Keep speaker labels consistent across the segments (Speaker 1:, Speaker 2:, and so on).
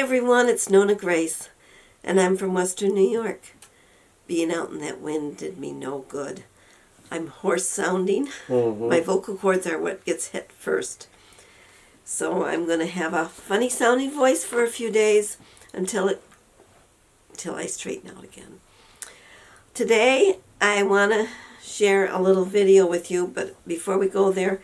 Speaker 1: everyone, it's NonnaGrace, and I'm from Western New York. Being out in that wind did me no good. I'm hoarse sounding. My vocal cords are what gets hit first. So I'm going to have a funny sounding voice for a few days until I straighten out again. Today I want to share a little video with you, but before we go there,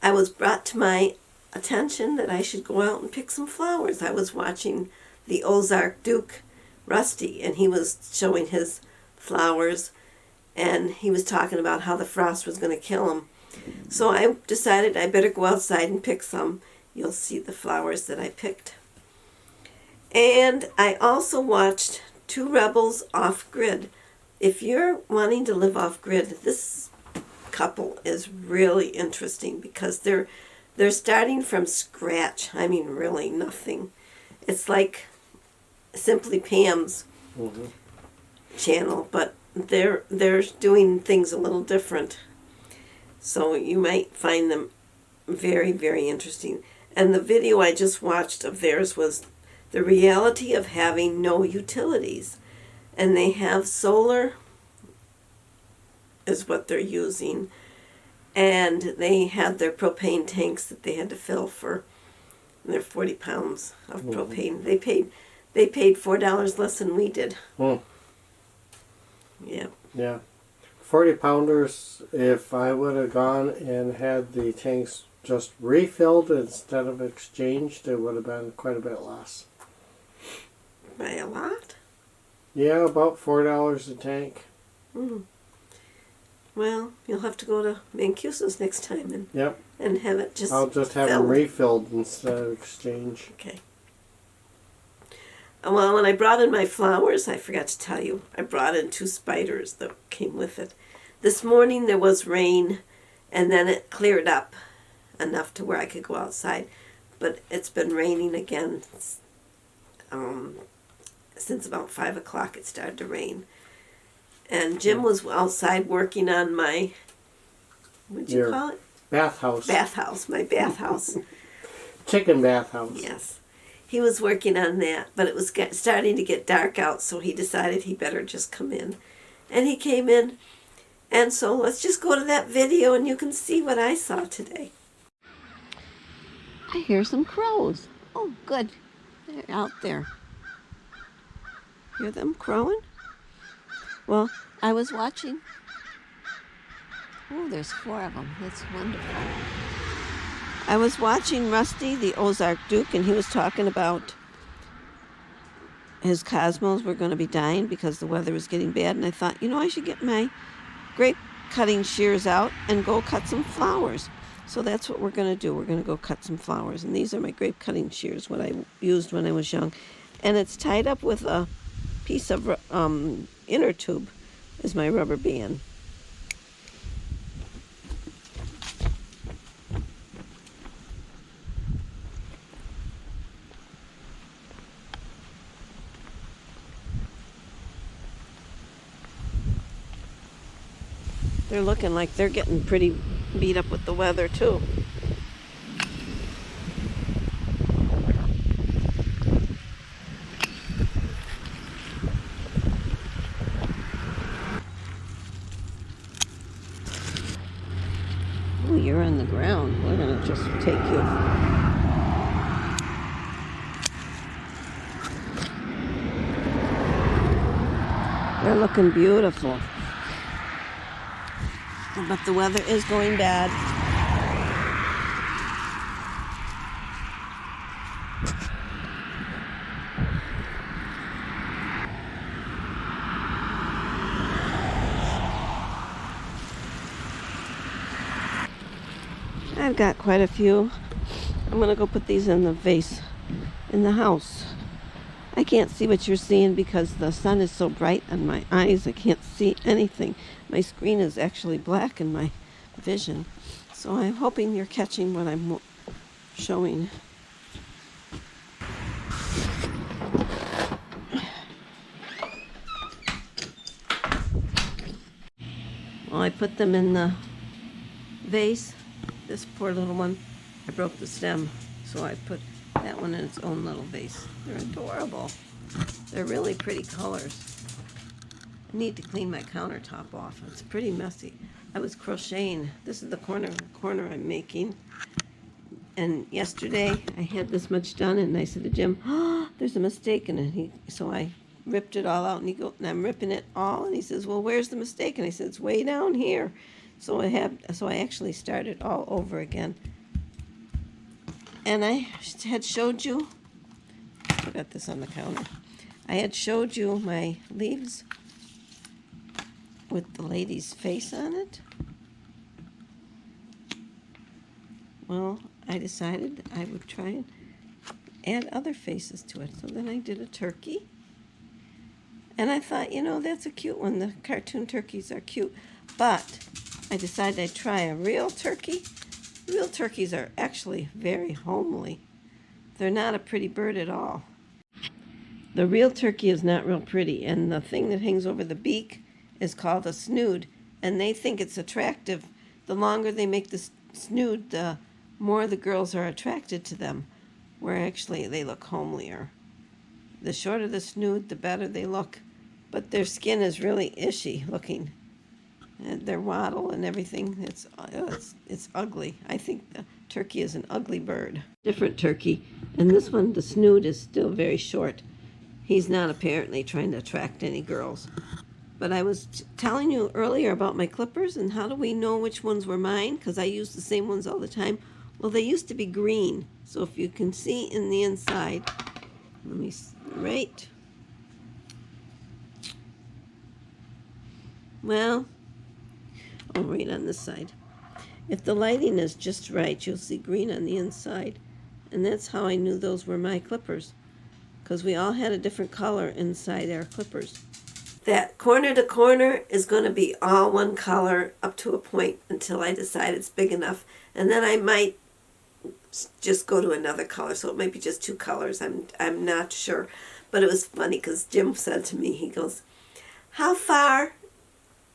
Speaker 1: I was brought to my attention that I should go out and pick some flowers. I was watching the Ozark Duke, Rusty, and he was showing his flowers, and he was talking about how the frost was going to kill him. So I decided I better go outside and pick some. You'll see the flowers that I picked. And I also watched Two Rebels Off-Grid. If you're wanting to live off-grid, this couple is really interesting because they're starting from scratch. I mean, really nothing. It's like Simply Pam's channel, but they're doing things a little different. So you might find them very, very interesting. And the video I just watched of theirs was the reality of having no utilities. And they have solar is what they're using. And they had their propane tanks that they had to fill for their 40 pounds of propane. They paid $4 less than we did. Yeah.
Speaker 2: Yeah. 40 pounders, if I would have gone and had the tanks just refilled instead of exchanged, it would have been quite a bit less.
Speaker 1: By a lot?
Speaker 2: Yeah, about $4 a tank.
Speaker 1: Well, you'll have to go to Mancuso's next time and have it just
Speaker 2: I'll just have them refilled instead of exchange.
Speaker 1: Okay. Well, when I brought in my flowers, I forgot to tell you, I brought in 2 spiders that came with it. This morning there was rain, and then it cleared up enough to where I could go outside. But it's been raining again since about 5 o'clock. It started to rain. And Jim was outside working on my, what'd you call it?
Speaker 2: Bathhouse.
Speaker 1: Bathhouse, my bathhouse.
Speaker 2: Chicken bathhouse.
Speaker 1: Yes. He was working on that, but it was starting to get dark out, so he decided he better just come in. And he came in, and so let's just go to that video and you can see what I saw today. I hear some crows. Oh, good. They're out there. Hear them crowing? Well, I was watching. Oh, there's 4 of them. That's wonderful. I was watching Rusty, the Ozark Duke, and he was talking about his cosmos were going to be dying because the weather was getting bad. And I thought, you know, I should get my grape cutting shears out and go cut some flowers. So that's what we're going to do. We're going to go cut some flowers. And these are my grape cutting shears, what I used when I was young. And it's tied up with a piece of inner tube is my rubber band. They're looking like they're getting pretty beat up with the weather too. Oh, you're on the ground. We're going to just take you. They're looking beautiful. But the weather is going bad. I've got quite a few. I'm going to go put these in the vase in the house. I can't see what you're seeing because the sun is so bright on my eyes. I can't see anything. My screen is actually black in my vision. So I'm hoping you're catching what I'm showing. Well, I put them in the vase. This poor little one, I broke the stem, so I That one in its own little vase. They're adorable. They're really pretty colors. I need to clean my countertop off. It's pretty messy. I was crocheting. This is the corner I'm making. And yesterday I had this much done, and I said to Jim, "Oh, there's a mistake in it." So I ripped it all out, and I'm ripping it all, and he says, "Well, where's the mistake?" And I said, "It's way down here." So I actually started all over again. And I had showed you, I forgot this on the counter. I had showed you my leaves with the lady's face on it. Well, I decided I would try and add other faces to it. So then I did a turkey. And I thought, that's a cute one. The cartoon turkeys are cute. But I decided I'd try a real turkey. Real turkeys are actually very homely. They're not a pretty bird at all. The real turkey is not real pretty, and the thing that hangs over the beak is called a snood, and they think it's attractive. The longer they make the snood, the more the girls are attracted to them, where actually they look homelier. The shorter the snood, the better they look, but their skin is really ishy looking. And their wattle and everything, it's ugly. I think the turkey is an ugly bird. Different turkey, and this one, the snood is still very short. He's not apparently trying to attract any girls. But I was telling you earlier about my clippers, and how do we know which ones were mine? Because I use the same ones all the time. Well, they used to be green, so if you can see in the inside, let me right. Well, right on this side. If the lighting is just right, you'll see green on the inside. And that's how I knew those were my clippers, because we all had a different color inside our clippers. That corner to corner is going to be all one color up to a point until I decide it's big enough. And then I might just go to another color, so it might be just two colors. I'm not sure. But it was funny because Jim said to me, he goes, "How far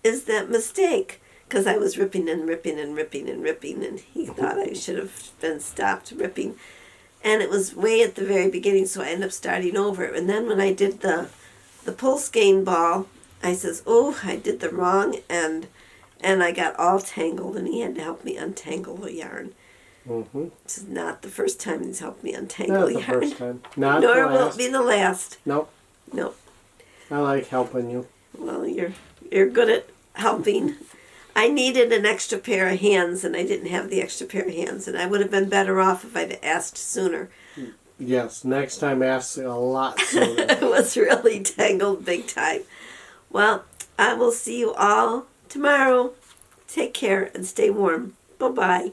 Speaker 1: is that mistake?" Because I was ripping and ripping and ripping and ripping, and he thought I should have been stopped ripping. And it was way at the very beginning, so I ended up starting over. And then when I did the pull skein ball, I says, "Oh, I did the wrong end," and I got all tangled, and he had to help me untangle the yarn.
Speaker 2: Mm-hmm.
Speaker 1: This is not the first time he's helped me untangle yarn.
Speaker 2: Not the first time. Not
Speaker 1: Nor
Speaker 2: the
Speaker 1: will
Speaker 2: last.
Speaker 1: it be the last.
Speaker 2: Nope.
Speaker 1: Nope.
Speaker 2: I like helping you.
Speaker 1: Well, you're good at helping. I needed an extra pair of hands, and I didn't have the extra pair of hands, and I would have been better off if I'd asked sooner.
Speaker 2: Yes, next time ask a lot sooner.
Speaker 1: It was really tangled big time. Well, I will see you all tomorrow. Take care and stay warm. Bye-bye.